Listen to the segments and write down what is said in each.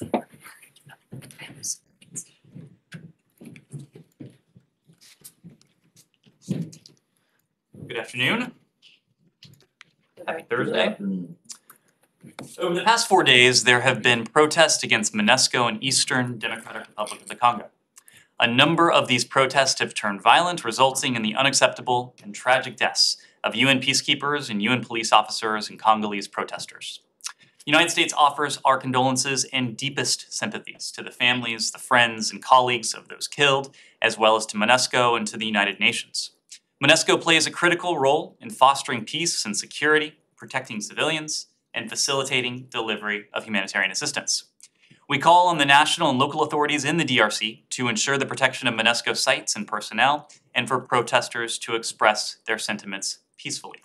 Good afternoon. Happy Thursday. Over the past 4 days, there have been protests against MONUSCO in Eastern Democratic Republic of the Congo. A number of these protests have turned violent, resulting in the unacceptable and tragic deaths of UN peacekeepers and UN police officers and Congolese protesters. The United States offers our condolences and deepest sympathies to the families, the friends, and colleagues of those killed, as well as to MONUSCO and to the United Nations. MONUSCO plays a critical role in fostering peace and security, protecting civilians, and facilitating delivery of humanitarian assistance. We call on the national and local authorities in the DRC to ensure the protection of MONUSCO sites and personnel, and for protesters to express their sentiments peacefully.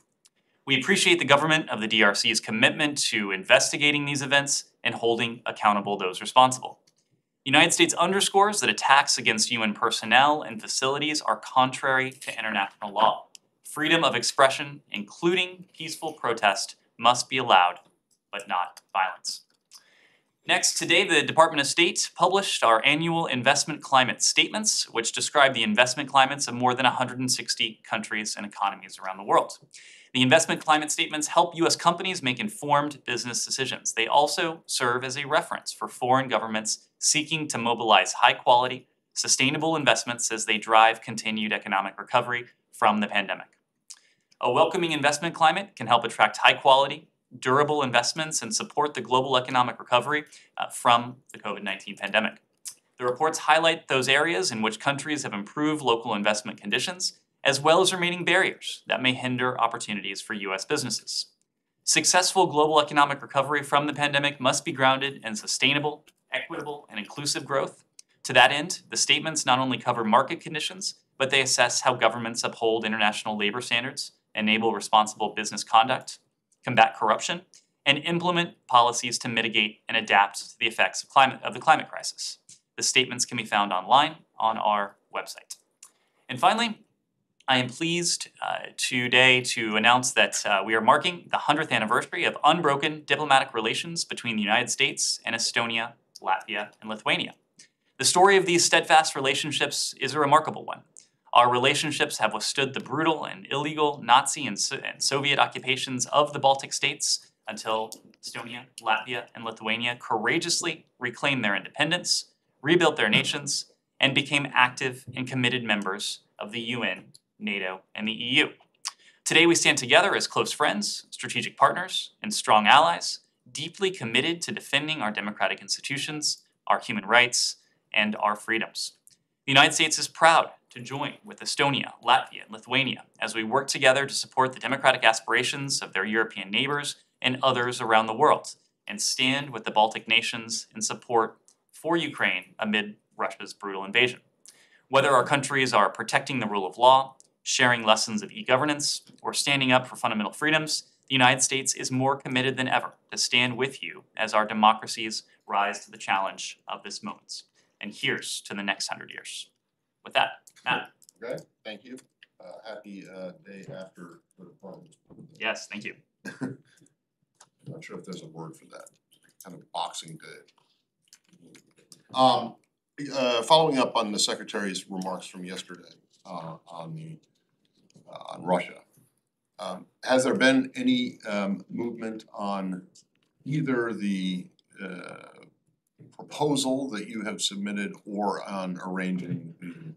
We appreciate the government of the DRC's commitment to investigating these events and holding accountable those responsible. The United States underscores that attacks against UN personnel and facilities are contrary to international law. Freedom of expression, including peaceful protest, must be allowed, but not violence. Next, today the Department of State published our annual investment climate statements, which describe the investment climates of more than 160 countries and economies around the world. The investment climate statements help U.S. companies make informed business decisions. They also serve as a reference for foreign governments seeking to mobilize high-quality, sustainable investments as they drive continued economic recovery from the pandemic. A welcoming investment climate can help attract high-quality, durable investments and support the global economic recovery from the COVID-19 pandemic. The reports highlight those areas in which countries have improved local investment conditions, as well as remaining barriers that may hinder opportunities for U.S. businesses. Successful global economic recovery from the pandemic must be grounded in sustainable, equitable, and inclusive growth. To that end, the statements not only cover market conditions, but they assess how governments uphold international labor standards, enable responsible business conduct, combat corruption, and implement policies to mitigate and adapt to the effects of the climate crisis. The statements can be found online on our website. And finally, I am pleased today to announce that we are marking the 100th anniversary of unbroken diplomatic relations between the United States and Estonia, Latvia, and Lithuania. The story of these steadfast relationships is a remarkable one. Our relationships have withstood the brutal and illegal Nazi and Soviet occupations of the Baltic states until Estonia, Latvia, and Lithuania courageously reclaimed their independence, rebuilt their nations, and became active and committed members of the UN, NATO, and the EU. Today we stand together as close friends, strategic partners, and strong allies, deeply committed to defending our democratic institutions, our human rights, and our freedoms. The United States is proud to join with Estonia, Latvia, and Lithuania as we work together to support the democratic aspirations of their European neighbors and others around the world, and stand with the Baltic nations in support for Ukraine amid Russia's brutal invasion. Whether our countries are protecting the rule of law, sharing lessons of e-governance, or standing up for fundamental freedoms, the United States is more committed than ever to stand with you as our democracies rise to the challenge of this moment. And here's to the next 100 years. With that, Matt. Okay, thank you. Happy day after the deployment. Yes, thank you. I'm not sure if there's a word for that. Kind of Boxing Day. Following up on the Secretary's remarks from yesterday on Russia, has there been any movement on either the proposal that you have submitted or on arranging the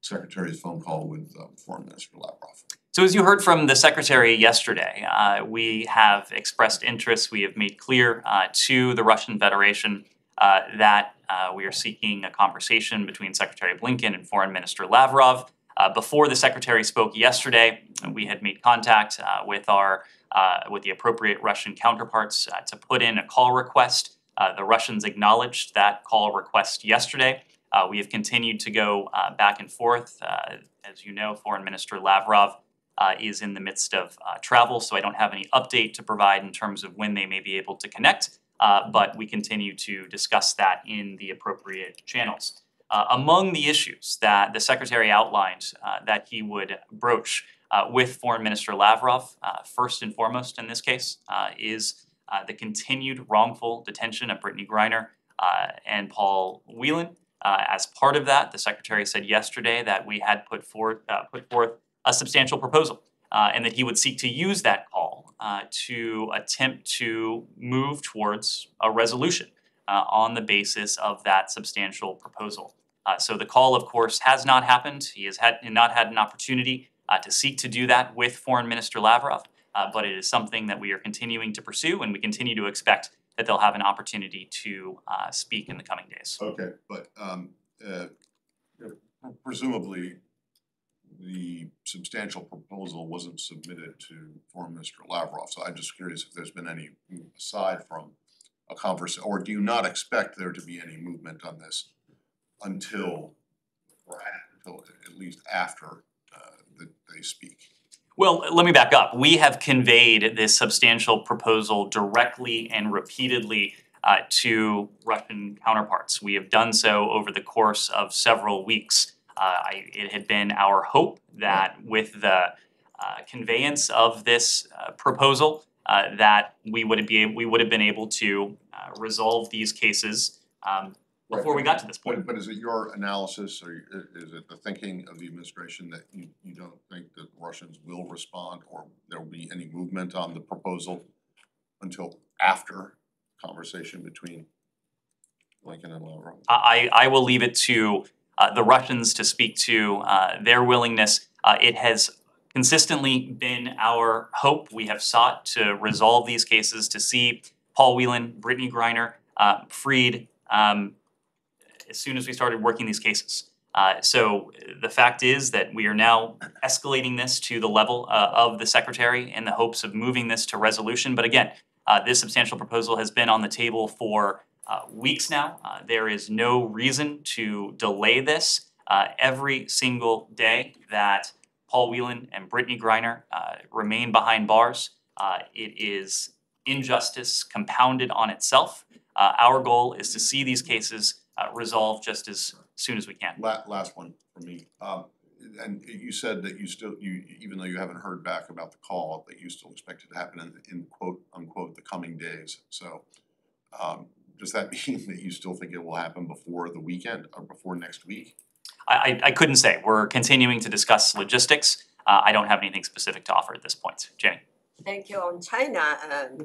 Secretary's phone call with Foreign Minister Lavrov? So as you heard from the Secretary yesterday, we have expressed interest. We have made clear to the Russian Federation that we are seeking a conversation between Secretary Blinken and Foreign Minister Lavrov. Before the Secretary spoke yesterday, we had made contact with the appropriate Russian counterparts to put in a call request. The Russians acknowledged that call request yesterday. We have continued to go back and forth. As you know, Foreign Minister Lavrov is in the midst of travel, so I don't have any update to provide in terms of when they may be able to connect, but we continue to discuss that in the appropriate channels. Among the issues that the Secretary outlined that he would broach with Foreign Minister Lavrov, first and foremost in this case, is the continued wrongful detention of Brittany Griner and Paul Whelan. As part of that, the Secretary said yesterday that we had put forth a substantial proposal, and that he would seek to use that call to attempt to move towards a resolution on the basis of that substantial proposal. So the call, of course, has not happened. He has not had an opportunity to seek to do that with Foreign Minister Lavrov, but it is something that we are continuing to pursue, and we continue to expect that they'll have an opportunity to speak in the coming days. Okay, but presumably the substantial proposal wasn't submitted to Foreign Minister Lavrov, so I'm just curious if there's been any, aside from a conversation, or do you not expect there to be any movement on this until at least after they speak? Well, let me back up. We have conveyed this substantial proposal directly and repeatedly to Russian counterparts. We have done so over the course of several weeks. It had been our hope that with the conveyance of this proposal, that we would have been able to resolve these cases before we got to this point. But is it your analysis, or is it the thinking of the administration that you don't think that Russians will respond, or there will be any movement on the proposal until after conversation between Blinken and Lavrov? I will leave it to the Russians to speak to their willingness. It has consistently been our hope. We have sought to resolve these cases, to see Paul Whelan, Brittany Griner freed as soon as we started working these cases. So the fact is that we are now escalating this to the level of the Secretary in the hopes of moving this to resolution. But again, this substantial proposal has been on the table for weeks now. There is no reason to delay this. Every single day that Paul Whelan and Brittany Griner remain behind bars, it is injustice compounded on itself. Our goal is to see these cases resolved just as soon as we can. Last one for me. And you said that you even though you haven't heard back about the call, that you still expect it to happen in quote unquote the coming days. So does that mean that you still think it will happen before the weekend or before next week? I couldn't say. We're continuing to discuss logistics. I don't have anything specific to offer at this point. Jenny? Thank you. On China,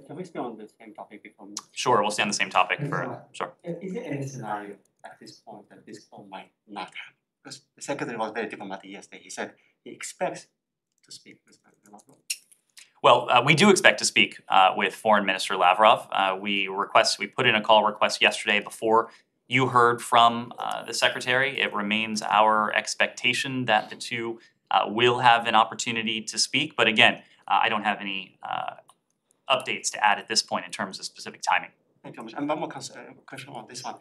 Can we stay on the same topic before? Sure, we'll stay on the same topic for, sure. Is there any scenario at this point that this call might not happen? Because the Secretary was very diplomatic yesterday. He said he expects to speak with President Lavrov. Well, we do expect to speak with Foreign Minister Lavrov. We put in a call request yesterday before you heard from the Secretary. It remains our expectation that the two will have an opportunity to speak. But again, I don't have any updates to add at this point in terms of specific timing. Thank you very much. And one more question on this one.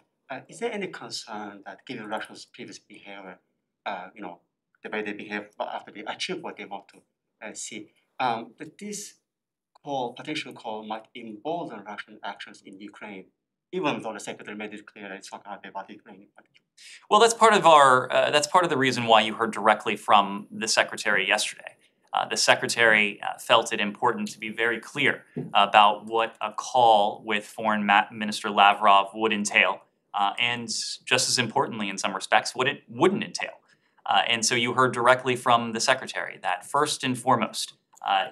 Is there any concern that given Russia's previous behavior, the way they behave after they achieve what they want to see, that this potential call might embolden Russian actions in Ukraine, even though the Secretary made it clear that it's not going to be about Ukraine in particular? Well, that's part of the reason why you heard directly from the Secretary yesterday. The Secretary felt it important to be very clear about what a call with Foreign Minister Lavrov would entail, and just as importantly in some respects, what it wouldn't entail. And so you heard directly from the Secretary that first and foremost,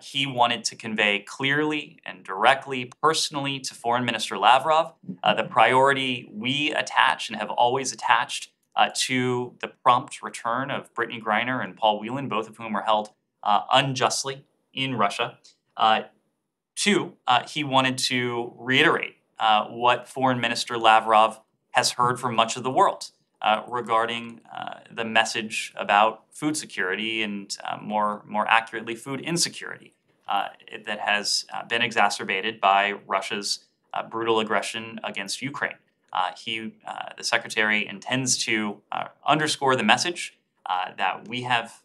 he wanted to convey clearly and directly, personally to Foreign Minister Lavrov, the priority we attach and have always attached to the prompt return of Brittany Griner and Paul Whelan, both of whom were held unjustly in Russia. Two, he wanted to reiterate what Foreign Minister Lavrov has heard from much of the world regarding the message about food security and more accurately food insecurity that has been exacerbated by Russia's brutal aggression against Ukraine. The Secretary intends to underscore the message that we have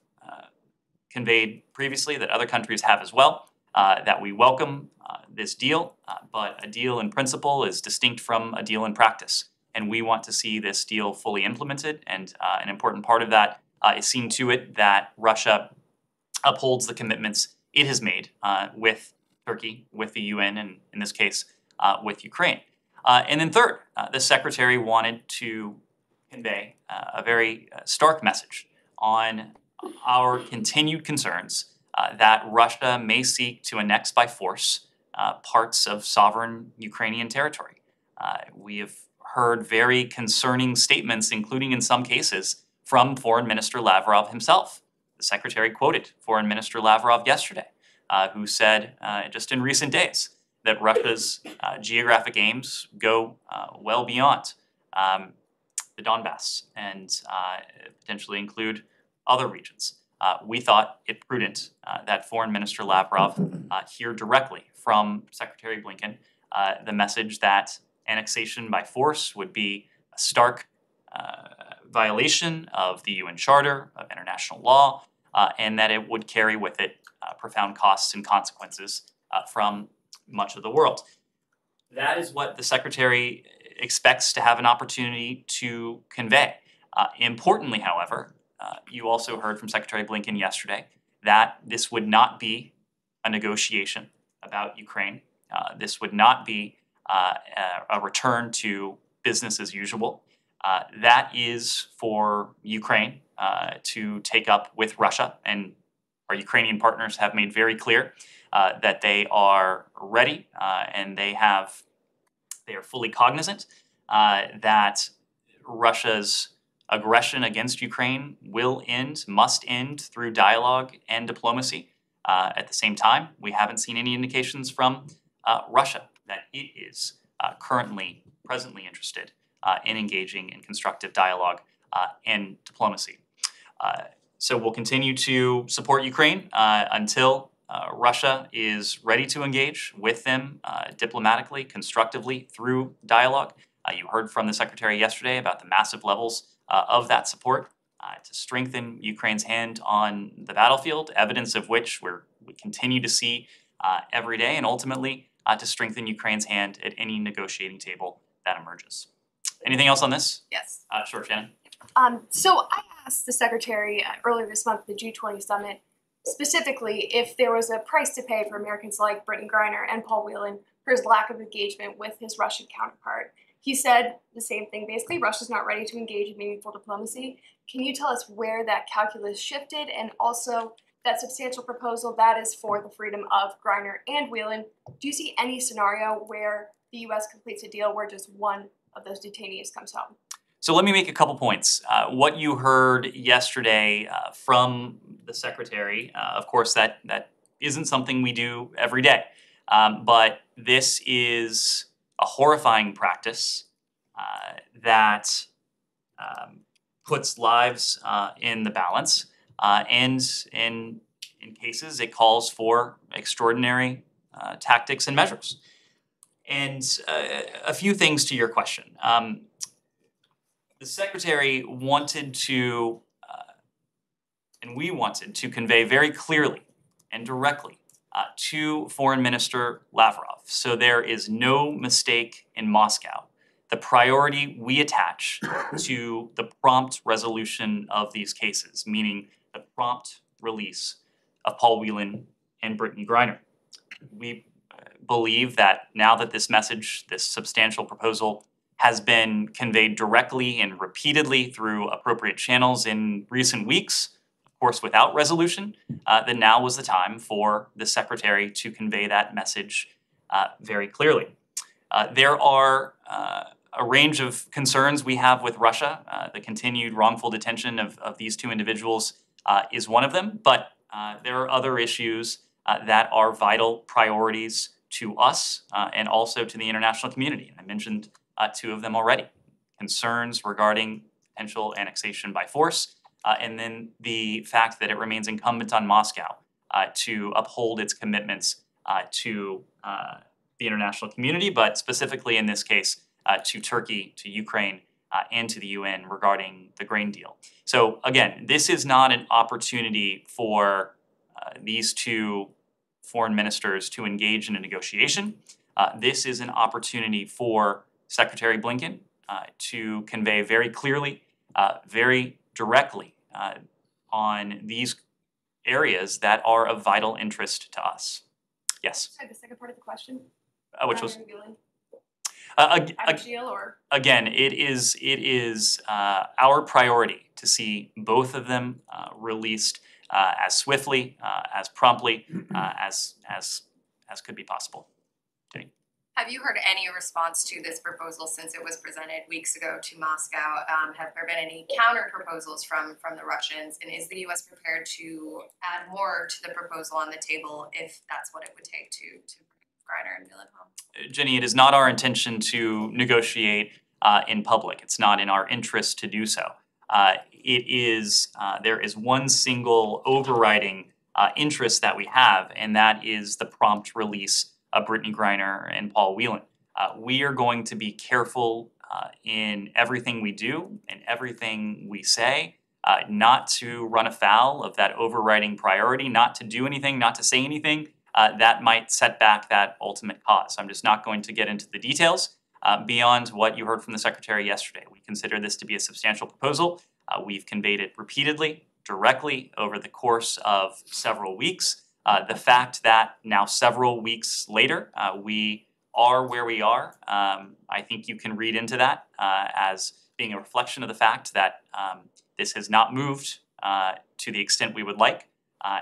conveyed previously, that other countries have as well, that we welcome this deal, but a deal in principle is distinct from a deal in practice. And we want to see this deal fully implemented, and an important part of that is seeing to it that Russia upholds the commitments it has made with Turkey, with the UN, and in this case, with Ukraine. And then third, the Secretary wanted to convey a very stark message on our continued concerns that Russia may seek to annex by force parts of sovereign Ukrainian territory. We have heard very concerning statements, including in some cases from Foreign Minister Lavrov himself. The Secretary quoted Foreign Minister Lavrov yesterday, who said just in recent days that Russia's geographic aims go well beyond the Donbass and potentially include other regions. We thought it prudent that Foreign Minister Lavrov hear directly from Secretary Blinken the message that annexation by force would be a stark violation of the UN Charter, of international law, and that it would carry with it profound costs and consequences from much of the world. That is what the Secretary expects to have an opportunity to convey. Importantly, however, you also heard from Secretary Blinken yesterday that this would not be a negotiation about Ukraine. This would not be a return to business as usual. That is for Ukraine to take up with Russia, and our Ukrainian partners have made very clear that they are ready and they are fully cognizant that Russia's aggression against Ukraine must end through dialogue and diplomacy. At the same time, we haven't seen any indications from Russia that it is presently interested in engaging in constructive dialogue and diplomacy. So we'll continue to support Ukraine until Russia is ready to engage with them diplomatically, constructively through dialogue. You heard from the Secretary yesterday about the massive levels of that support to strengthen Ukraine's hand on the battlefield, evidence of which we continue to see every day, and ultimately to strengthen Ukraine's hand at any negotiating table that emerges. Anything else on this? Yes. Sure, Shannon. So I asked the Secretary earlier this month at the G20 summit specifically if there was a price to pay for Americans like Brittney Griner and Paul Whelan for his lack of engagement with his Russian counterpart. He said the same thing, basically, Russia's not ready to engage in meaningful diplomacy. Can you tell us where that calculus shifted, and also that substantial proposal that is for the freedom of Griner and Whelan? Do you see any scenario where the U.S. completes a deal where just one of those detainees comes home? So let me make a couple points. What you heard yesterday from the Secretary, of course, that isn't something we do every day, but this is a horrifying practice that puts lives in the balance, and in cases it calls for extraordinary tactics and measures. And a few things to your question. The Secretary wanted to, and we wanted to convey very clearly and directly to Foreign Minister Lavrov, so there is no mistake in Moscow, the priority we attach to the prompt resolution of these cases, meaning the prompt release of Paul Whelan and Brittney Griner. We believe that now that this message, this substantial proposal, has been conveyed directly and repeatedly through appropriate channels in recent weeks, of course without resolution, then now was the time for the Secretary to convey that message very clearly. There are a range of concerns we have with Russia. The continued wrongful detention of these two individuals is one of them, but there are other issues that are vital priorities to us and also to the international community. And I mentioned two of them already. Concerns regarding potential annexation by force, and then the fact that it remains incumbent on Moscow to uphold its commitments to the international community, but specifically in this case to Turkey, to Ukraine, and to the UN regarding the grain deal. So again, this is not an opportunity for these two foreign ministers to engage in a negotiation. This is an opportunity for Secretary Blinken to convey very clearly, very directly on these areas that are of vital interest to us. Yes? Sorry, the second part of the question. Which was? out of deal or? Again, it is our priority to see both of them released as swiftly, as promptly, as could be possible. Have you heard any response to this proposal since it was presented weeks ago to Moscow? Have there been any counter proposals from the Russians? And is the US prepared to add more to the proposal on the table if that's what it would take to Griner and Whelan home? Jenny, it is not our intention to negotiate in public. It's not in our interest to do so. There is one single overriding interest that we have, and that is the prompt release of Brittany Griner and Paul Whelan. We are going to be careful in everything we do and everything we say, not to run afoul of that overriding priority, not to do anything, not to say anything that might set back that ultimate cause. I'm just not going to get into the details beyond what you heard from the Secretary yesterday. We consider this to be a substantial proposal. We've conveyed it repeatedly, directly over the course of several weeks. The fact that now several weeks later, we are where we are, I think you can read into that as being a reflection of the fact that this has not moved to the extent we would like.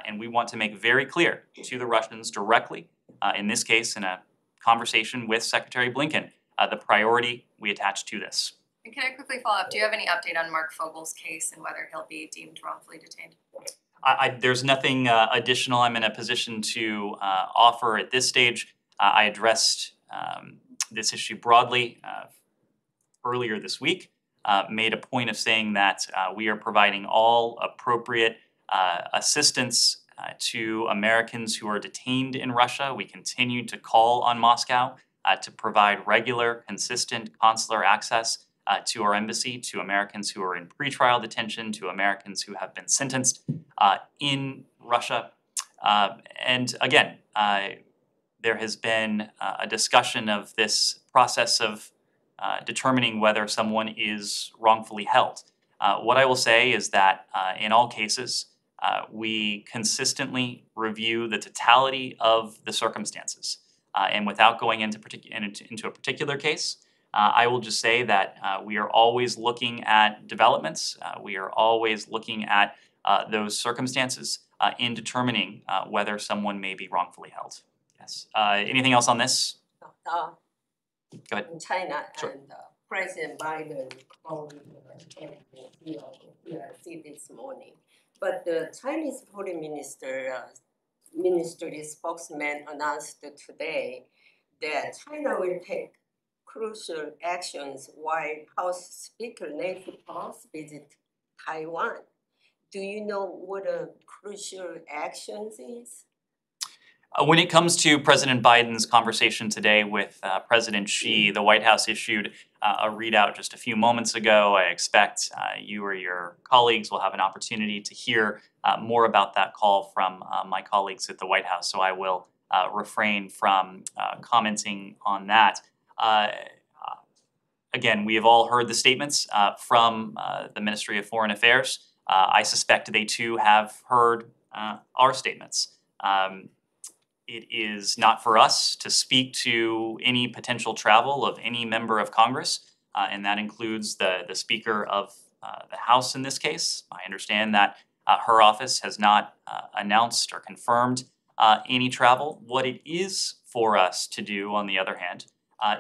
And we want to make very clear to the Russians directly, in this case, in a conversation with Secretary Blinken, the priority we attach to this. And can I quickly follow up? Do you have any update on Mark Fogel's case and whether he'll be deemed wrongfully detained? There's nothing additional I'm in a position to offer at this stage. I addressed this issue broadly earlier this week, made a point of saying that we are providing all appropriate assistance to Americans who are detained in Russia. We continue to call on Moscow to provide regular, consistent consular access to our embassy, to Americans who are in pretrial detention, to Americans who have been sentenced in Russia. And again, there has been a discussion of this process of determining whether someone is wrongfully held. What I will say is that in all cases, we consistently review the totality of the circumstances. And without going into a particular case, I will just say that we are always looking at developments. We are always looking at those circumstances in determining whether someone may be wrongfully held. Yes. Anything else on this? Go ahead. In China Sure. and President Biden called PRC this morning. But the Chinese Foreign Ministry spokesman announced today that China will take crucial actions while House Speaker Nancy Pelosi visit Taiwan. Do you know what a crucial actions is? When it comes to President Biden's conversation today with President Xi, the White House issued a readout just a few moments ago. I expect you or your colleagues will have an opportunity to hear more about that call from my colleagues at the White House, so I will refrain from commenting on that. Again, we have all heard the statements from the Ministry of Foreign Affairs. I suspect they too have heard our statements. It is not for us to speak to any potential travel of any member of Congress, and that includes the Speaker of the House in this case. I understand that her office has not announced or confirmed any travel. What it is for us to do, on the other hand,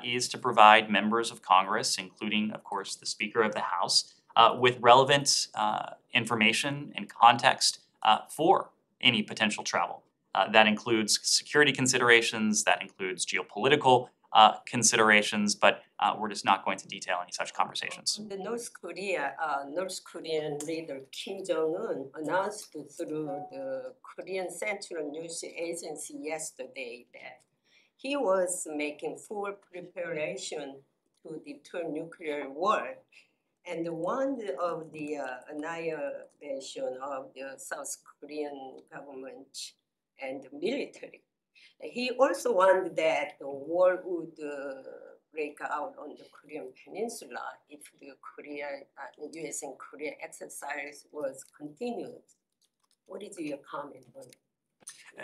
is to provide members of Congress, including, of course, the Speaker of the House, with relevant information and context for any potential travel. That includes security considerations, that includes geopolitical considerations, but we're just not going to detail any such conversations. The North Korean leader Kim Jong-un announced through the Korean Central News Agency yesterday that he was making full preparation to deter nuclear war and warned of the annihilation of the South Korean government and military. He also warned that the war would break out on the Korean Peninsula if the US and Korea exercise was continued. What is your comment on it?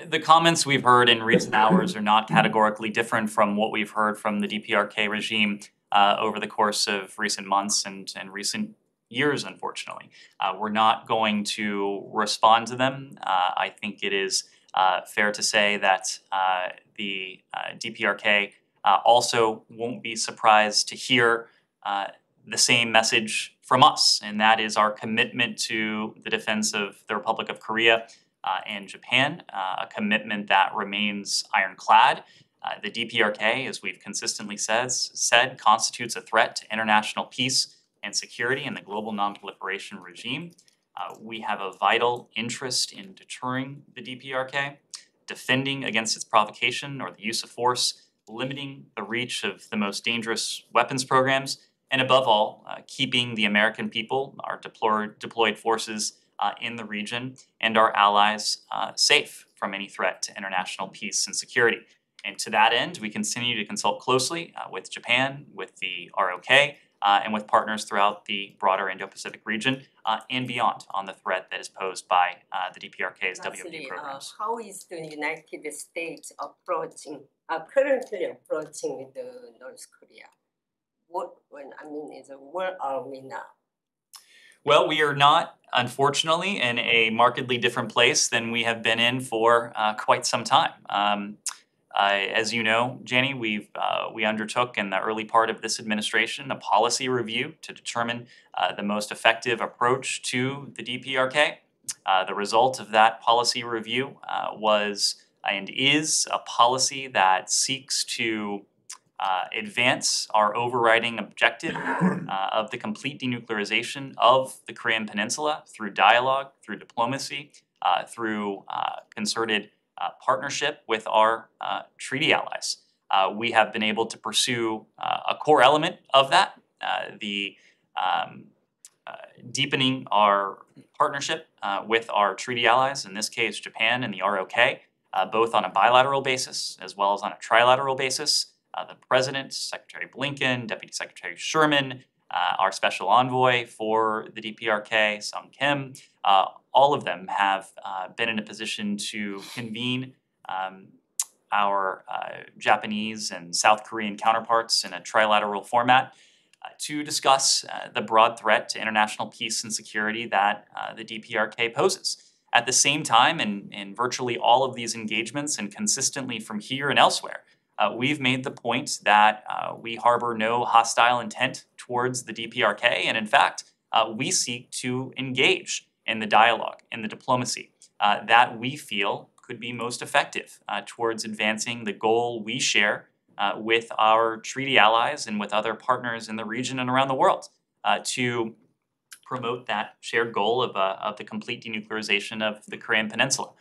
The comments we've heard in recent hours are not categorically different from what we've heard from the DPRK regime over the course of recent months and recent years, unfortunately. We're not going to respond to them. I think it is fair to say that the DPRK also won't be surprised to hear the same message from us, and that is our commitment to the defense of the Republic of Korea and Japan, a commitment that remains ironclad. The DPRK, as we've consistently said, constitutes a threat to international peace and security in the global nonproliferation regime. We have a vital interest in deterring the DPRK, defending against its provocation or the use of force, limiting the reach of the most dangerous weapons programs, and above all, keeping the American people, our deployed forces in the region, and our allies safe from any threat to international peace and security. And to that end, we continue to consult closely with Japan, with the ROK, and with partners throughout the broader Indo-Pacific region and beyond on the threat that is posed by the DPRK's WMD Lastly, programs. how is the United States currently approaching the North Korea? Where are we now? Well, we are not, unfortunately, in a markedly different place than we have been in for quite some time. As you know, Jenny, we undertook in the early part of this administration a policy review to determine the most effective approach to the DPRK. The result of that policy review was and is a policy that seeks to advance our overriding objective of the complete denuclearization of the Korean Peninsula through dialogue, through diplomacy, through concerted partnership with our treaty allies. We have been able to pursue a core element of that, deepening our partnership with our treaty allies, in this case Japan and the ROK, both on a bilateral basis as well as on a trilateral basis. The President, Secretary Blinken, Deputy Secretary Sherman, our special envoy for the DPRK, Sung Kim, all of them have been in a position to convene our Japanese and South Korean counterparts in a trilateral format to discuss the broad threat to international peace and security that the DPRK poses. At the same time, in virtually all of these engagements and consistently from here and elsewhere, we've made the point that we harbor no hostile intent towards the DPRK, and in fact, we seek to engage in the dialogue, in the diplomacy that we feel could be most effective towards advancing the goal we share with our treaty allies and with other partners in the region and around the world to promote that shared goal of the complete denuclearization of the Korean Peninsula.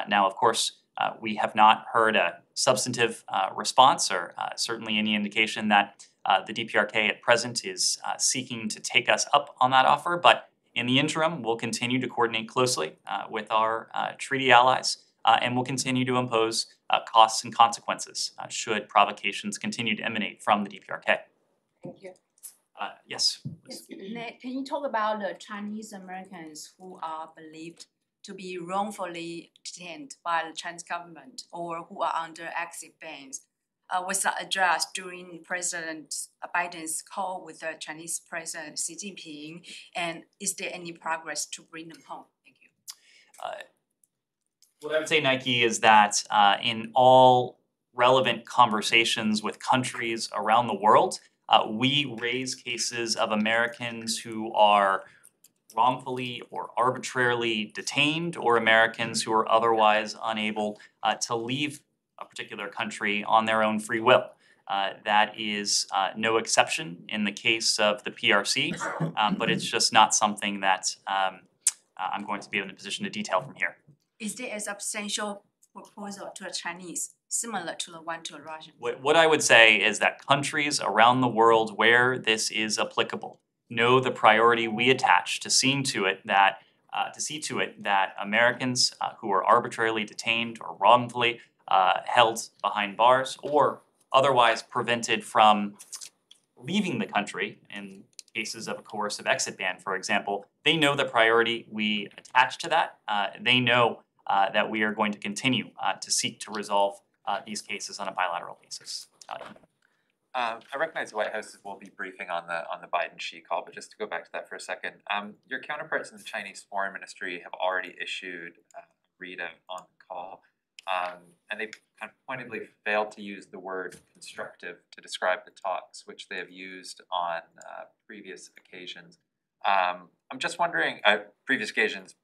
Now, of course, we have not heard a substantive response or certainly any indication that the DPRK at present is seeking to take us up on that offer. But in the interim, we'll continue to coordinate closely with our treaty allies and we'll continue to impose costs and consequences should provocations continue to emanate from the DPRK. Thank you. Yes. Yes, Nate, can you talk about the Chinese Americans who are believed to be wrongfully detained by the Chinese government or who are under exit bans? Was that addressed during President Biden's call with the Chinese President Xi Jinping? And is there any progress to bring them home? Thank you. What I would say, Nike, is that in all relevant conversations with countries around the world, we raise cases of Americans who are wrongfully or arbitrarily detained or Americans who are otherwise unable to leave a particular country on their own free will. That is no exception in the case of the PRC, but it's just not something that I'm going to be in a position to detail from here. Is there a substantial proposal to the Chinese similar to the one to the Russians? What I would say is that countries around the world where this is applicable know the priority we attach to seeing to it that Americans who are arbitrarily detained or wrongfully held behind bars or otherwise prevented from leaving the country in cases of a coercive exit ban, for example, they know the priority we attach to that. They know that we are going to continue to seek to resolve these cases on a bilateral basis. I recognize the White House will be briefing on the Biden-Xi call, but just to go back to that for a second, your counterparts in the Chinese Foreign Ministry have already issued a readout on the call, and they kind of pointedly failed to use the word constructive to describe the talks, which they have used on previous occasions. I'm just wondering, previous occasions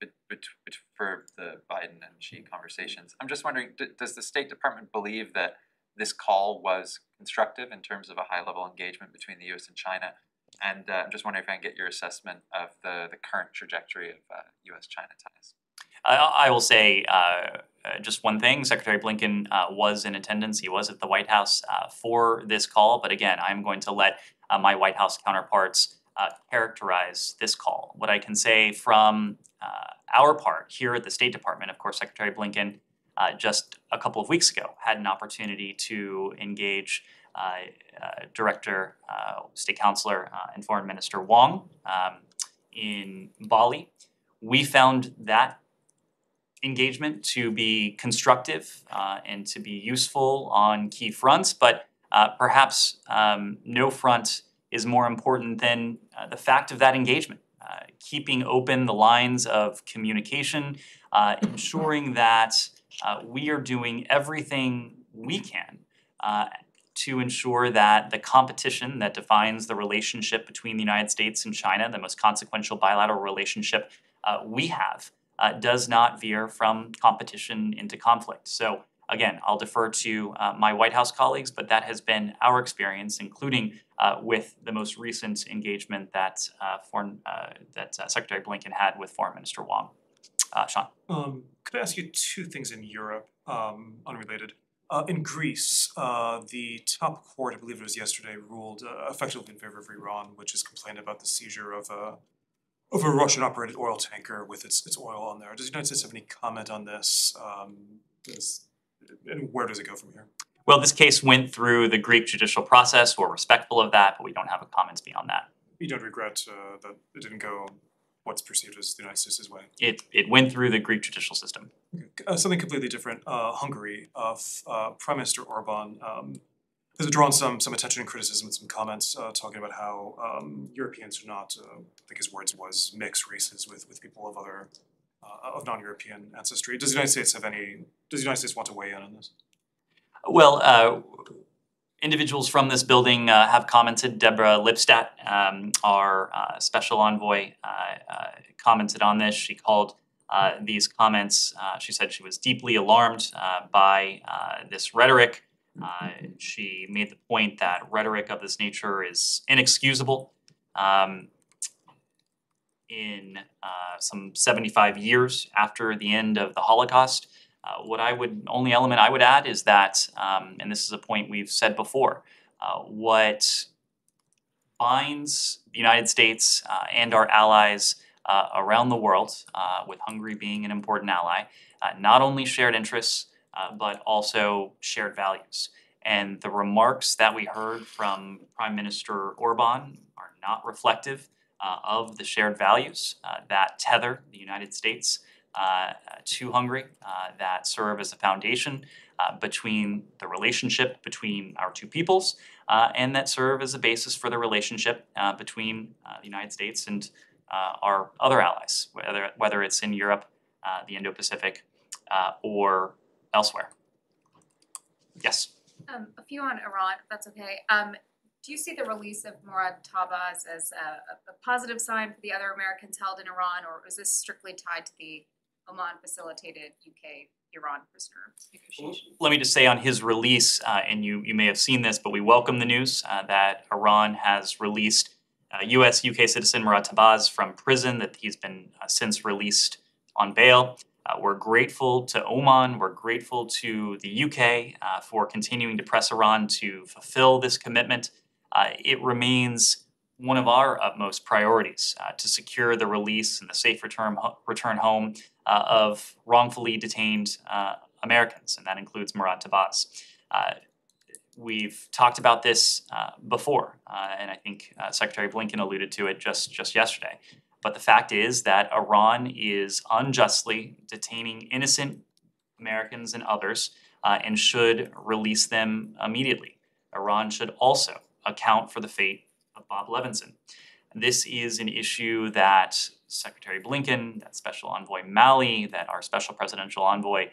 for the Biden and Xi conversations. I'm just wondering, does the State Department believe that this call was constructive in terms of a high-level engagement between the U.S. and China? And I'm just wondering if I can get your assessment of the current trajectory of U.S.-China ties. I will say just one thing. Secretary Blinken was in attendance. He was at the White House for this call. But again, I'm going to let my White House counterparts characterize this call. What I can say from our part here at the State Department, of course, Secretary Blinken just a couple of weeks ago had an opportunity to engage Director, State Counselor, and Foreign Minister Wang in Bali. We found that engagement to be constructive and to be useful on key fronts, but perhaps no front is more important than the fact of that engagement. Keeping open the lines of communication, ensuring that we are doing everything we can to ensure that the competition that defines the relationship between the United States and China, the most consequential bilateral relationship we have, does not veer from competition into conflict. So again, I'll defer to my White House colleagues, but that has been our experience, including with the most recent engagement that Secretary Blinken had with Foreign Minister Wang. Sean. Could I ask you two things in Europe, unrelated? In Greece, the top court, I believe it was yesterday, ruled effectively in favor of Iran, which has complained about the seizure of a Russian-operated oil tanker with its oil on there. Does the United States have any comment on this? And where does it go from here? Well, this case went through the Greek judicial process. We're respectful of that, but we don't have comments beyond that. You don't regret that it didn't go what's perceived as the United States' way? It went through the Greek judicial system. Okay. Something completely different. Hungary, Prime Minister Orban has drawn some attention and criticism and some comments talking about how Europeans are not, I think his words was, mixed races with people of other of non-European ancestry. Does the United States want to weigh in on this? Well, individuals from this building have commented. Deborah Lipstadt, our special envoy, commented on this. She called these comments, she said she was deeply alarmed by this rhetoric. She made the point that rhetoric of this nature is inexcusable. In some 75 years after the end of the Holocaust, only element I would add is that, and this is a point we've said before, what binds the United States and our allies around the world, with Hungary being an important ally, not only shared interests, but also shared values. And the remarks that we heard from Prime Minister Orban are not reflective of the shared values that tether the United States to Hungary, that serve as a foundation between the relationship between our two peoples, and that serve as a basis for the relationship between the United States and our other allies, whether it's in Europe, the Indo-Pacific, or elsewhere. Yes? A few on Iran, if that's okay. Do you see the release of Murad Tabaz as a positive sign for the other Americans held in Iran, or is this strictly tied to the Oman-facilitated UK-Iran prisoner negotiations? Let me just say on his release, and you may have seen this, but we welcome the news that Iran has released US-UK citizen Murad Tabaz from prison, that he's been since released on bail. We're grateful to Oman, we're grateful to the UK for continuing to press Iran to fulfill this commitment. It remains one of our utmost priorities to secure the release and the safe return home of wrongfully detained Americans, and that includes Murad Tabaz. We've talked about this before, and I think Secretary Blinken alluded to it just yesterday. But the fact is that Iran is unjustly detaining innocent Americans and others and should release them immediately. Iran should also account for the fate of Bob Levinson. This is an issue that Secretary Blinken, that Special Envoy Malley, that our Special Presidential Envoy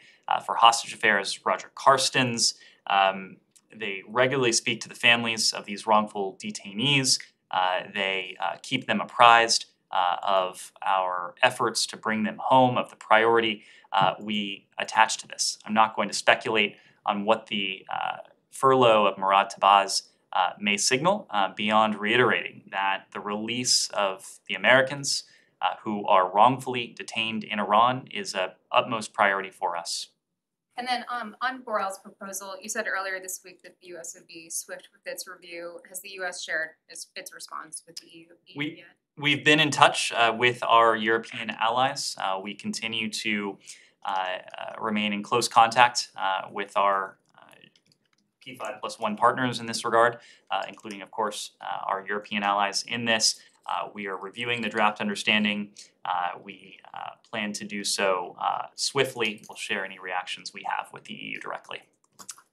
for Hostage Affairs, Roger Carstens, they regularly speak to the families of these wrongful detainees. They keep them apprised of our efforts to bring them home, of the priority we attach to this. I'm not going to speculate on what the furlough of Murad Tabaz may signal beyond reiterating that the release of the Americans who are wrongfully detained in Iran is of utmost priority for us. And then on Borrell's proposal, you said earlier this week that the US would be swift with its review. Has the US shared its response with the EU yet? We've been in touch with our European allies. We continue to remain in close contact with our P5+1 partners in this regard, including, of course, our European allies in this. We are reviewing the draft understanding. We plan to do so swiftly. We'll share any reactions we have with the EU directly.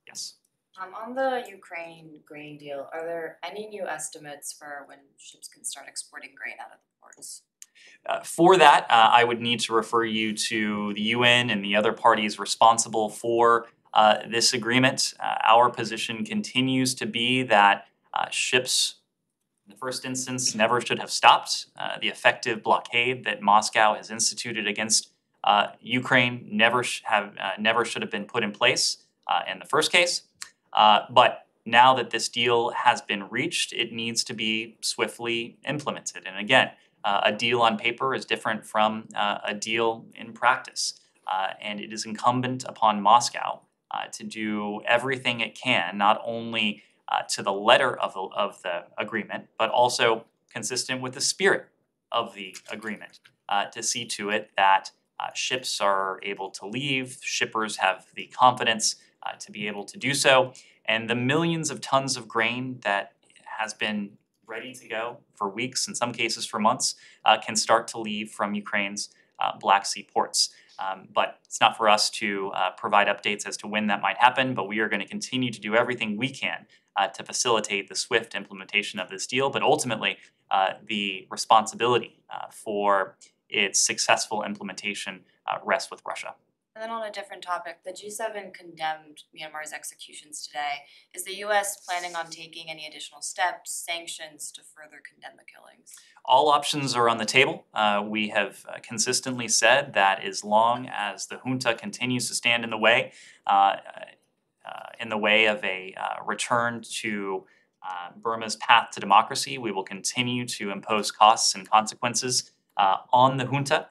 Yes. On the Ukraine grain deal, are there any new estimates for when ships can start exporting grain out of the ports? For that, I would need to refer you to the UN and the other parties responsible for this agreement. Our position continues to be that ships, in the first instance, never should have stopped. The effective blockade that Moscow has instituted against Ukraine never should have been put in place in the first case. But now that this deal has been reached, it needs to be swiftly implemented. And again, a deal on paper is different from a deal in practice. And it is incumbent upon Moscow to do everything it can, not only to the letter of the agreement, but also consistent with the spirit of the agreement, to see to it that ships are able to leave, shippers have the confidence to be able to do so, and the millions of tons of grain that has been ready to go for weeks, in some cases for months, can start to leave from Ukraine's Black Sea ports. But it's not for us to provide updates as to when that might happen, but we are going to continue to do everything we can to facilitate the swift implementation of this deal, but ultimately the responsibility for its successful implementation rests with Russia. And then on a different topic, the G7 condemned Myanmar's executions today. Is the US planning on taking any additional steps, sanctions to further condemn the killings? All options are on the table. We have consistently said that as long as the junta continues to stand in the way of a return to Burma's path to democracy, we will continue to impose costs and consequences on the junta.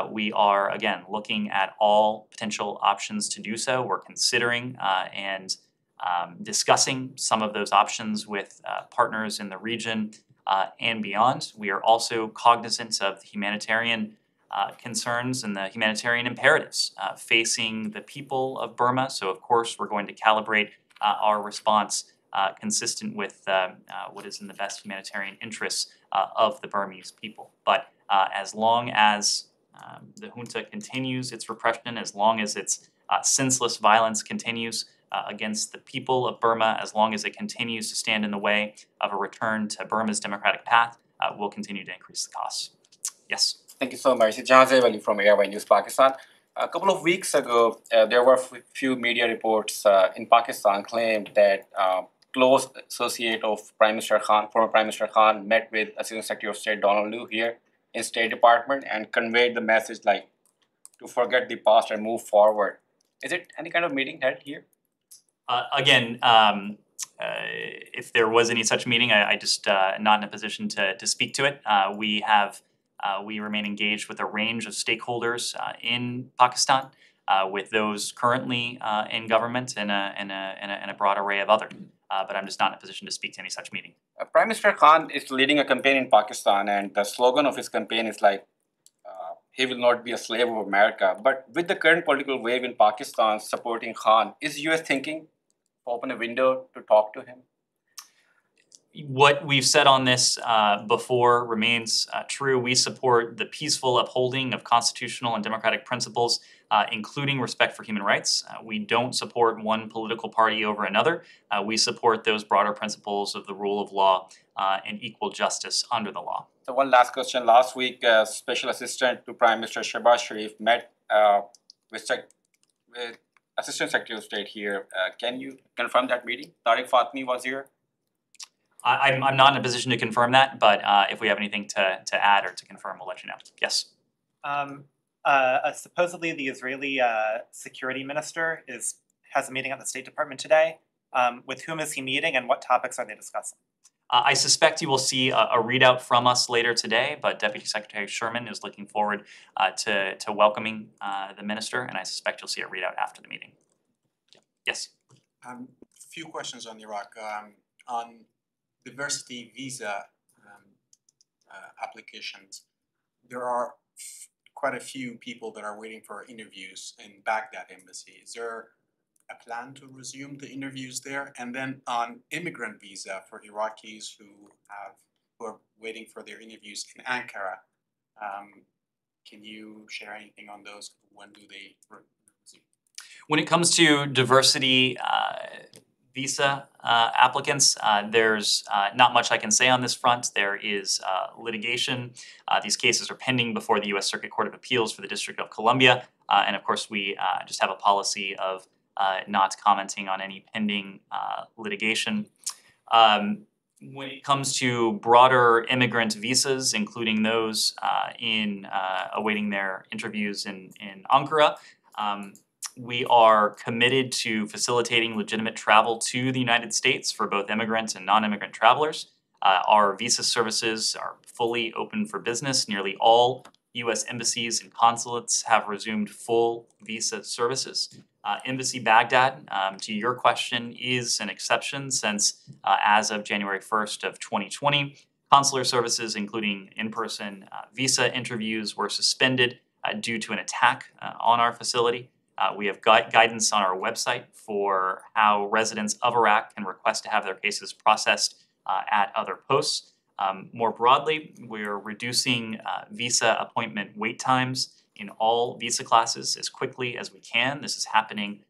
We are, again, looking at all potential options to do so. We're considering and discussing some of those options with partners in the region and beyond. We are also cognizant of the humanitarian concerns and the humanitarian imperatives facing the people of Burma. So, of course, we're going to calibrate our response consistent with what is in the best humanitarian interests of the Burmese people. But as long as the junta continues its repression, as long as its senseless violence continues against the people of Burma, as long as it continues to stand in the way of a return to Burma's democratic path, we'll continue to increase the costs. Yes? Thank you so much. It's Jahan Ali from ARY News Pakistan. A couple of weeks ago, there were a few media reports in Pakistan claimed that close associate of Prime Minister Khan, former Prime Minister Khan, met with Assistant Secretary of State Donald Lu here in State Department and conveyed the message like to forget the past and move forward. Is it any kind of meeting held here? Again, if there was any such meeting, I just not in a position to speak to it. We remain engaged with a range of stakeholders in Pakistan, with those currently in government and a broad array of others. But I'm just not in a position to speak to any such meeting. Prime Minister Khan is leading a campaign in Pakistan, and the slogan of his campaign is like, he will not be a slave of America. But with the current political wave in Pakistan supporting Khan, is US thinking to open a window to talk to him? What we've said on this before remains true. We support the peaceful upholding of constitutional and democratic principles, including respect for human rights. We don't support one political party over another. We support those broader principles of the rule of law and equal justice under the law. So one last question. Last week, Special Assistant to Prime Minister Shehbaz Sharif met with Assistant Secretary of State here. Can you confirm that meeting? Tariq Fatmi was here. I'm not in a position to confirm that, but if we have anything to add or to confirm, we'll let you know. Yes. Supposedly the Israeli security minister has a meeting at the State Department today. With whom is he meeting and what topics are they discussing? I suspect you will see a readout from us later today, but Deputy Secretary Sherman is looking forward to welcoming the minister, and I suspect you'll see a readout after the meeting. Yes. Few questions on Iraq. On diversity visa applications, there are quite a few people that are waiting for interviews in Baghdad embassy. Is there a plan to resume the interviews there? And then on immigrant visa for Iraqis who are waiting for their interviews in Ankara, can you share anything on those? When do they resume? When it comes to diversity visa applicants, there's not much I can say on this front. There is litigation. These cases are pending before the U.S. Circuit Court of Appeals for the District of Columbia. And of course, we just have a policy of not commenting on any pending litigation. When it comes to broader immigrant visas, including those in awaiting their interviews in Ankara, we are committed to facilitating legitimate travel to the United States for both immigrant and non-immigrant travelers. Our visa services are fully open for business. Nearly all U.S. embassies and consulates have resumed full visa services. Embassy Baghdad, to your question, is an exception since as of January 1st of 2020, consular services, including in-person visa interviews, were suspended due to an attack on our facility. We have guidance on our website for how residents of Iraq can request to have their cases processed at other posts. More broadly, we're reducing visa appointment wait times in all visa classes as quickly as we can. This is happening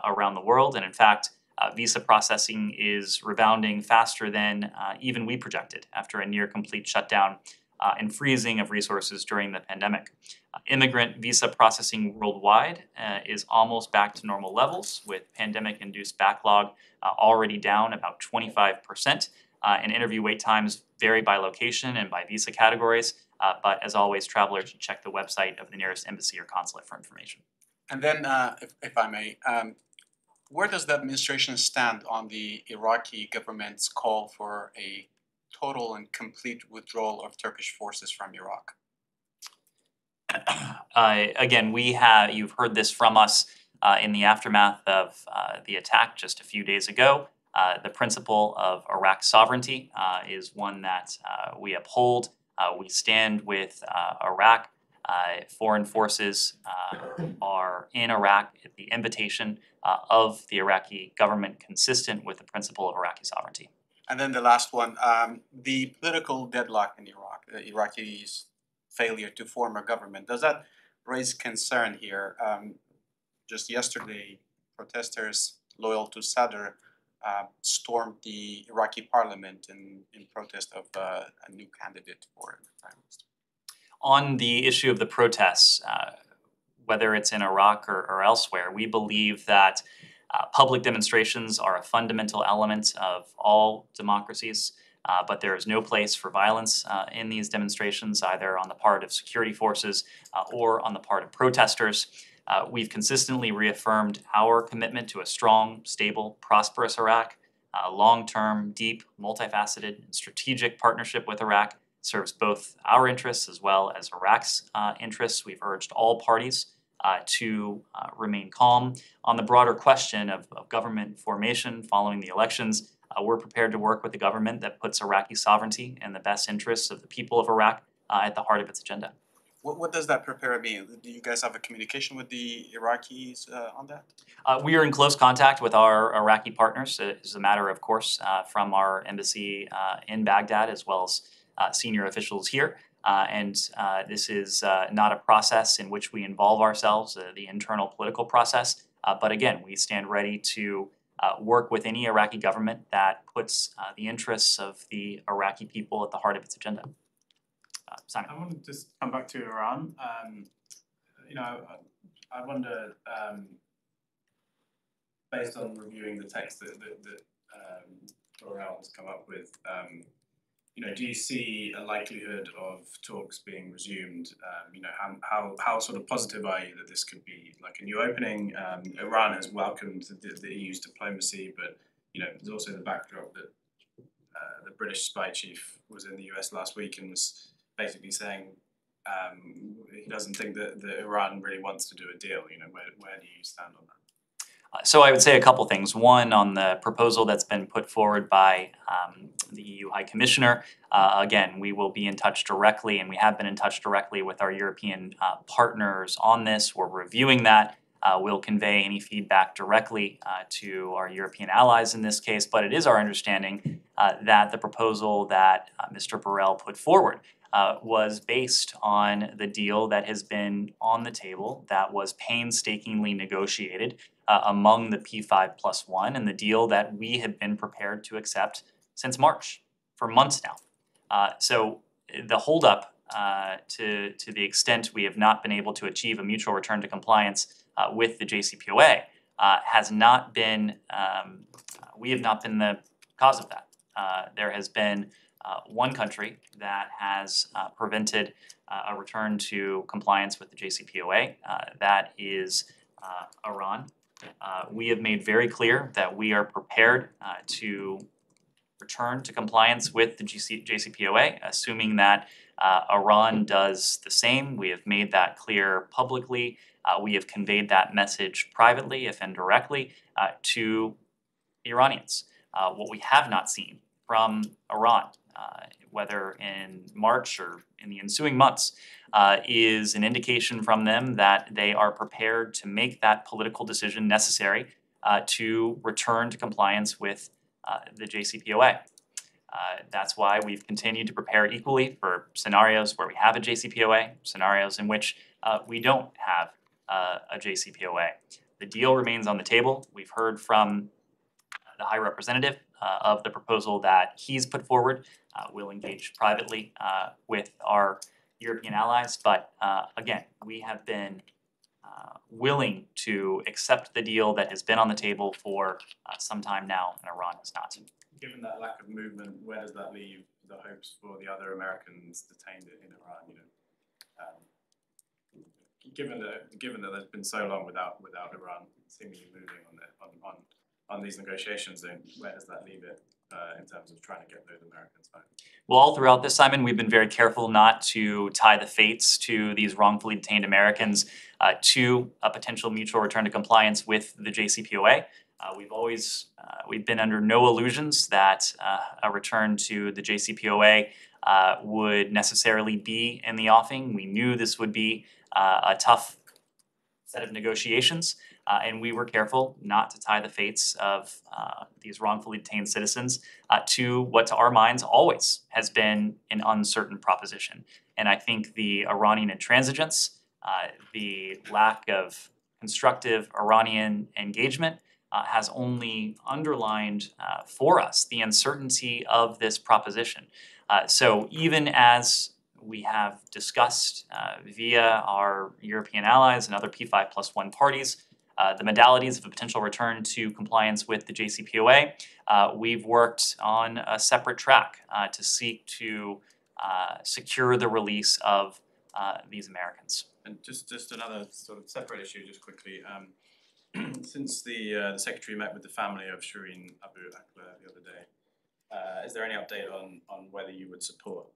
around the world, and in fact, visa processing is rebounding faster than even we projected after a near complete shutdown and freezing of resources during the pandemic. Immigrant visa processing worldwide is almost back to normal levels, with pandemic-induced backlog already down about 25%. And interview wait times vary by location and by visa categories, but as always, travelers should check the website of the nearest embassy or consulate for information. And then, if I may, where does the administration stand on the Iraqi government's call for a total and complete withdrawal of Turkish forces from Iraq? Again, you've heard this from us in the aftermath of the attack just a few days ago. The principle of Iraq's sovereignty is one that we uphold. We stand with Iraq. Foreign forces are in Iraq at the invitation of the Iraqi government, consistent with the principle of Iraqi sovereignty. And then the last one, the political deadlock in Iraq, the Iraqis' failure to form a government, does that raise concern here? Just yesterday, protesters loyal to Sadr stormed the Iraqi parliament in protest of a new candidate for prime minister. On the issue of the protests, whether it's in Iraq or elsewhere, we believe that public demonstrations are a fundamental element of all democracies, but there is no place for violence in these demonstrations, either on the part of security forces or on the part of protesters. We've consistently reaffirmed our commitment to a strong, stable, prosperous Iraq. A long-term, deep, multifaceted, and strategic partnership with Iraq serves both our interests as well as Iraq's interests. We've urged all parties to remain calm. On the broader question of government formation following the elections, we're prepared to work with the government that puts Iraqi sovereignty and the best interests of the people of Iraq at the heart of its agenda. What does that prepare mean? Do you guys have a communication with the Iraqis on that? We are in close contact with our Iraqi partners. It is a matter, of course, from our embassy in Baghdad as well as senior officials here. This is not a process in which we involve ourselves, the internal political process. But again, we stand ready to work with any Iraqi government that puts the interests of the Iraqi people at the heart of its agenda. Simon. I want to just come back to Iran. I wonder, based on reviewing the text that L'Oreal has come up with, do you see a likelihood of talks being resumed? How sort of positive are you that this could be like a new opening? Iran has welcomed the EU's diplomacy, but there's also the backdrop that the British spy chief was in the US last week and was basically saying he doesn't think that Iran really wants to do a deal. Where do you stand on that? So I would say a couple things. One, on the proposal that's been put forward by the EU High Commissioner. Again, we will be in touch directly, and we have been in touch directly with our European partners on this. We're reviewing that. We'll convey any feedback directly to our European allies in this case, but it is our understanding that the proposal that Mr. Borrell put forward was based on the deal that has been on the table, that was painstakingly negotiated among the P5+1, and the deal that we have been prepared to accept since March, for months now. So the holdup, to the extent we have not been able to achieve a mutual return to compliance with the JCPOA, has not been, we have not been the cause of that. There has been one country that has prevented a return to compliance with the JCPOA, that is Iran. We have made very clear that we are prepared to return to compliance with the JCPOA, assuming that Iran does the same. We have made that clear publicly. We have conveyed that message privately, if indirectly, to the Iranians. What we have not seen from Iran, whether in March or in the ensuing months, is an indication from them that they are prepared to make that political decision necessary to return to compliance with the JCPOA. That's why we've continued to prepare equally for scenarios where we have a JCPOA, scenarios in which we don't have a JCPOA. The deal remains on the table. We've heard from the High Representative of the proposal that he's put forward. We'll engage privately with our European allies, but again, we have been willing to accept the deal that has been on the table for some time now, and Iran has not. Given that lack of movement, where does that leave the hopes for the other Americans detained in Iran? Given that there's been so long without Iran seemingly moving on these negotiations, then where does that leave it in terms of trying to get those Americans home? Well, all throughout this, Simon, we've been very careful not to tie the fates to these wrongfully detained Americans to a potential mutual return to compliance with the JCPOA. We've been under no illusions that a return to the JCPOA would necessarily be in the offing. We knew this would be a tough set of negotiations, and we were careful not to tie the fates of these wrongfully detained citizens to what, to our minds, always has been an uncertain proposition. And I think the Iranian intransigence, the lack of constructive Iranian engagement, has only underlined for us the uncertainty of this proposition. So even as we have discussed via our European allies and other P5+1 parties, the modalities of a potential return to compliance with the JCPOA, we've worked on a separate track to seek to secure the release of these Americans. And just another sort of separate issue, just quickly. Since the Secretary met with the family of Shireen Abu Akleh the other day, is there any update on whether you would support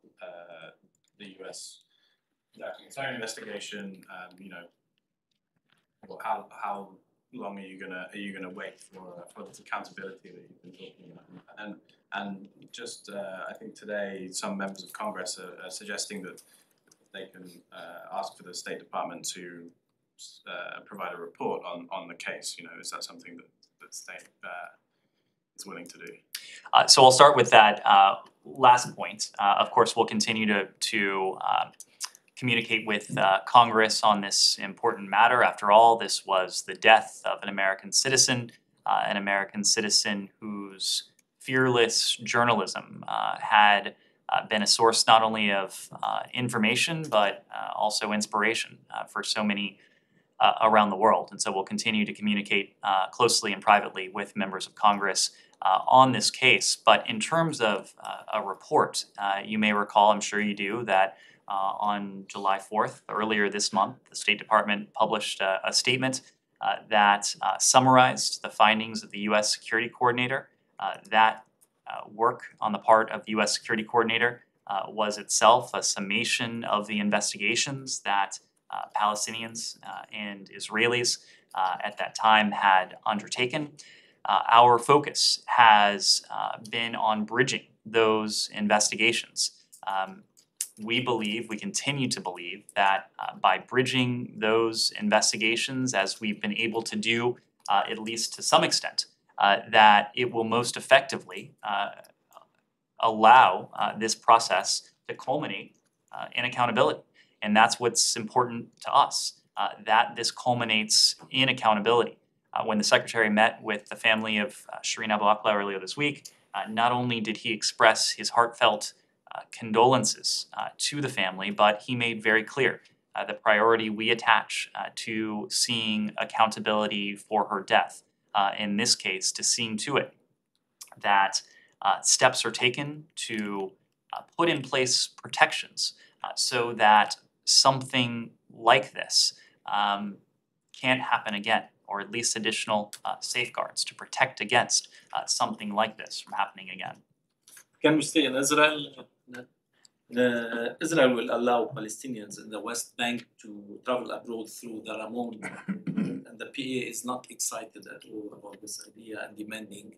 the US conducting its own investigation? How long are you gonna wait for this accountability that you've been talking about? And just I think today some members of Congress are suggesting that they can ask for the State Department to provide a report on the case. You know, is that something that state is willing to do? So I'll start with that last point. Of course, we'll continue to communicate with Congress on this important matter. After all, this was the death of an American citizen whose fearless journalism had been a source not only of information but also inspiration for so many around the world. And so we'll continue to communicate closely and privately with members of Congress on this case. But in terms of a report, you may recall, I'm sure you do, that on July 4th, earlier this month, the State Department published a statement that summarized the findings of the U.S. Security Coordinator. That work on the part of the U.S. Security Coordinator was itself a summation of the investigations that Palestinians and Israelis at that time had undertaken. Our focus has been on bridging those investigations. We continue to believe that by bridging those investigations, as we've been able to do, at least to some extent, that it will most effectively allow this process to culminate in accountability. And that's what's important to us, that this culminates in accountability. When the Secretary met with the family of Shireen Abu Akleh earlier this week, not only did he express his heartfelt condolences to the family, but he made very clear the priority we attach to seeing accountability for her death. In this case, to seeing to it that steps are taken to put in place protections so that something like this can't happen again, or at least additional safeguards to protect against something like this from happening again. Can we stay in Israel? Israel will allow Palestinians in the West Bank to travel abroad through the Ramon, and the PA is not excited at all about this idea and demanding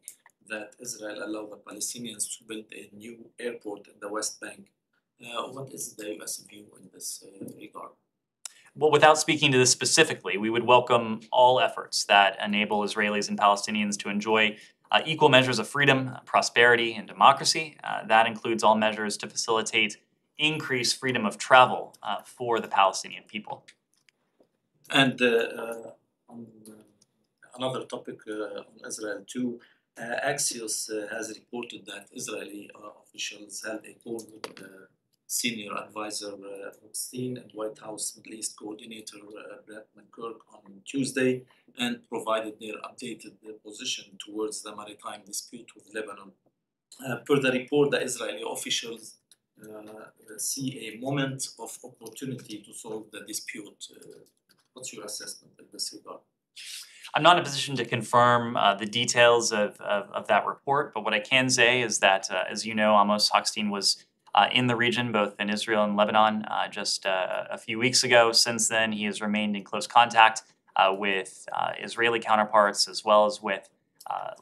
that Israel allow the Palestinians to build a new airport in the West Bank. What is the US view in this regard? Well, without speaking to this specifically, we would welcome all efforts that enable Israelis and Palestinians to enjoy equal measures of freedom, prosperity, and democracy. That includes all measures to facilitate increased freedom of travel for the Palestinian people. And on another topic on Israel too, Axios has reported that Israeli officials held a call with Senior Advisor Rothstein and White House Middle East Coordinator Brett McGurk on Tuesday and provided their updated position towards the maritime dispute with Lebanon. Per the report, the Israeli officials see a moment of opportunity to solve the dispute. What's your assessment in this regard? I'm not in a position to confirm the details of that report, but what I can say is that, as you know, Amos Hochstein was in the region, both in Israel and Lebanon, just a few weeks ago. Since then, he has remained in close contact with Israeli counterparts as well as with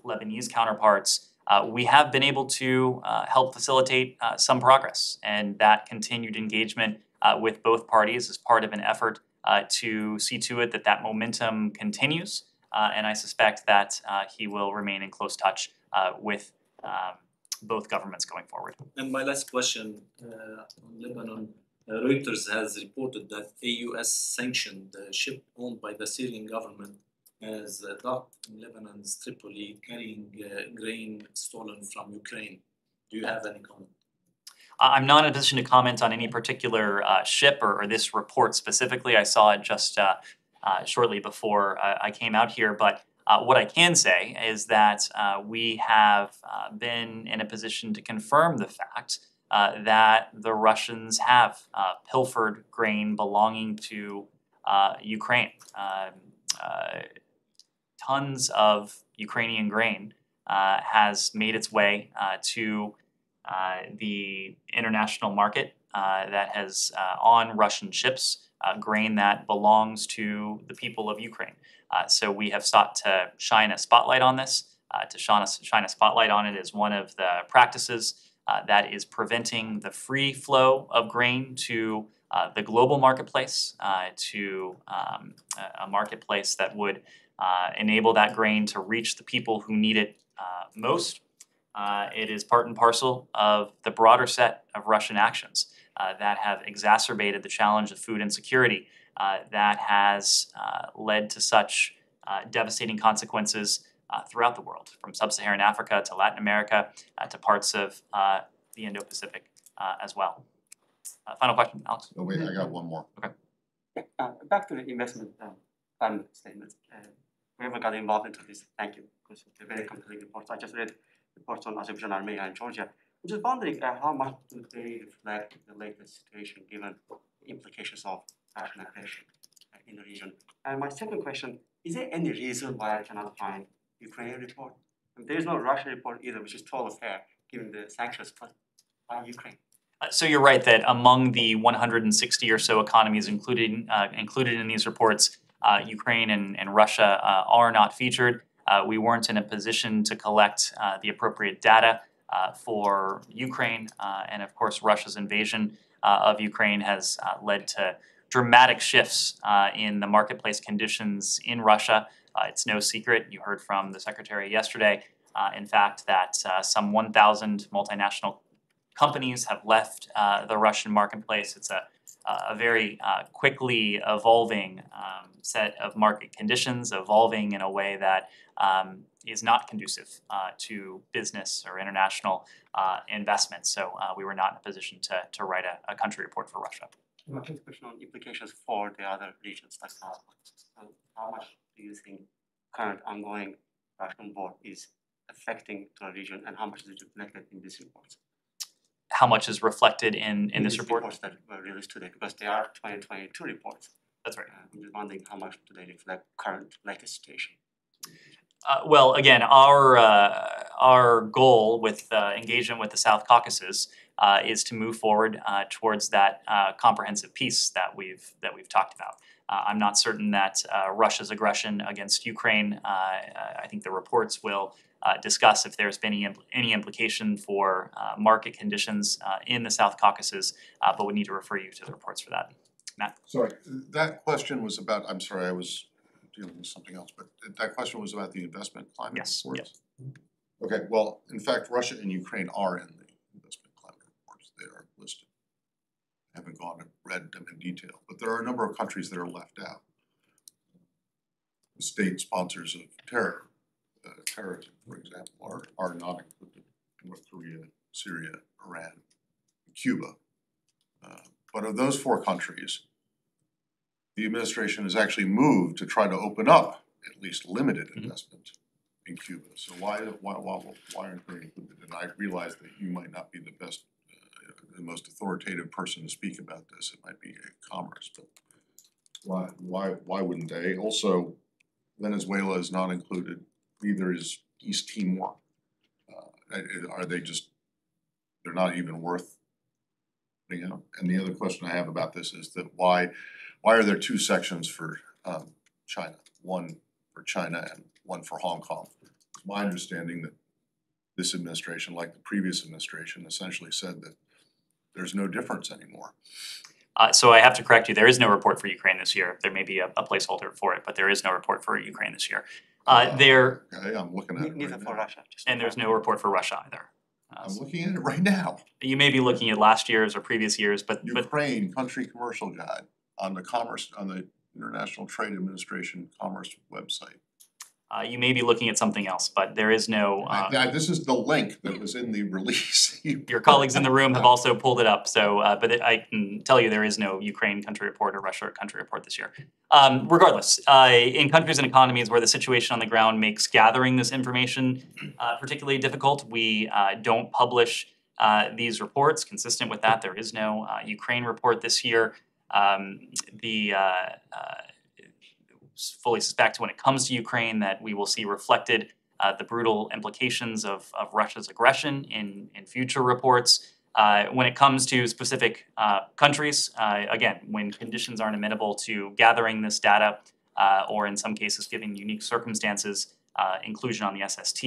Lebanese counterparts. We have been able to help facilitate some progress, and that continued engagement with both parties is part of an effort to see to it that that momentum continues. And I suspect that he will remain in close touch with both governments going forward. And my last question on Lebanon, Reuters has reported that a U.S. sanctioned ship owned by the Syrian government has docked in Lebanon's Tripoli carrying grain stolen from Ukraine. Do you have any comment? I'm not in a position to comment on any particular ship or this report specifically. I saw it just shortly before I came out here, but what I can say is that we have been in a position to confirm the fact that the Russians have pilfered grain belonging to Ukraine. Tons of Ukrainian grain has made its way to the international market that has on Russian ships grain that belongs to the people of Ukraine. So we have sought to shine a spotlight on this, to shine a spotlight on it as one of the practices that is preventing the free flow of grain to the global marketplace, to a marketplace that would enable that grain to reach the people who need it most. It is part and parcel of the broader set of Russian actions that have exacerbated the challenge of food insecurity that has led to such devastating consequences throughout the world, from sub-Saharan Africa to Latin America to parts of the Indo-Pacific as well. Final question, Alex? Oh, wait, I got one more. Okay. Back to the investment fund statement. Whoever got involved into this, thank you, because it's a very complete report. I just read reports on Azerbaijan, Armenia, and Georgia. I'm just wondering how much do they reflect the latest situation given the implications of Russian aggression in the region? And my second question, is there any reason why I cannot find Ukraine report? And there is no Russian report either, which is totally fair given the sanctions, but why Ukraine? So you're right that among the 160 or so economies included in these reports, Ukraine and Russia are not featured. We weren't in a position to collect the appropriate data for Ukraine, and of course Russia's invasion of Ukraine has led to dramatic shifts in the marketplace conditions in Russia. It's no secret, you heard from the Secretary yesterday, in fact, that some 1,000 multinational companies have left the Russian marketplace. It's a very quickly evolving set of market conditions, evolving in a way that is not conducive to business or international investment. So we were not in a position to write a country report for Russia. My question on implications for the other regions, like how much do you think current ongoing Russian war is affecting the region, and how much is it reflected in these reports? How much is reflected in this these report? Reports that were released today, because they are 2022 reports. That's right. I'm just wondering how much do they reflect current latest situation? Well, again, our goal with engagement with the South Caucasus is to move forward towards that comprehensive peace that we've talked about. I'm not certain that Russia's aggression against Ukraine. I think the reports will discuss if there's been any implication for market conditions in the South Caucasus, but we need to refer you to the reports for that. Matt? Sorry, that question was about, I'm sorry, I was dealing with something else, but that question was about the investment climate reports? Yes. Okay, well, in fact, Russia and Ukraine are in the investment climate reports. They are listed. I haven't gone and read them in detail, but there are a number of countries that are left out. The state sponsors of terrorism, for example, are not included. North Korea, Syria, Iran, and Cuba. But of those four countries, the administration has actually moved to try to open up at least limited investment in Cuba. So why aren't they included? And I realize that you might not be the best, the most authoritative person to speak about this. It might be Commerce, but why wouldn't they? Also, Venezuela is not included. Neither is East Timor. Are they just? They're not even worth. You know. And the other question I have about this is that why are there two sections for China? One for China and one for Hong Kong. It's my understanding that this administration, like the previous administration, essentially said that there's no difference anymore. So I have to correct you. There is no report for Ukraine this year. There may be a placeholder for it, but there is no report for Ukraine this year. Okay, I'm looking at it Neither right for now. Russia. And there's no report for Russia either. I'm looking at it right now. You may be looking at last year's or previous years, but Ukraine Country Commercial Guide on the International Trade Administration Commerce website. You may be looking at something else, but there is no. This is the link that was in the release. Your colleagues in the room have also pulled it up, so but I can tell you there is no Ukraine country report or Russia country report this year. Regardless, in countries and economies where the situation on the ground makes gathering this information particularly difficult, we don't publish these reports. Consistent with that, there is no Ukraine report this year. Fully suspect when it comes to Ukraine that we will see reflected the brutal implications of Russia's aggression in future reports. When it comes to specific countries, again, when conditions aren't amenable to gathering this data, or in some cases given unique circumstances, inclusion on the SST,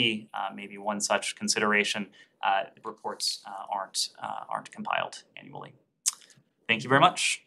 maybe one such consideration. Reports aren't compiled annually. Thank you very much.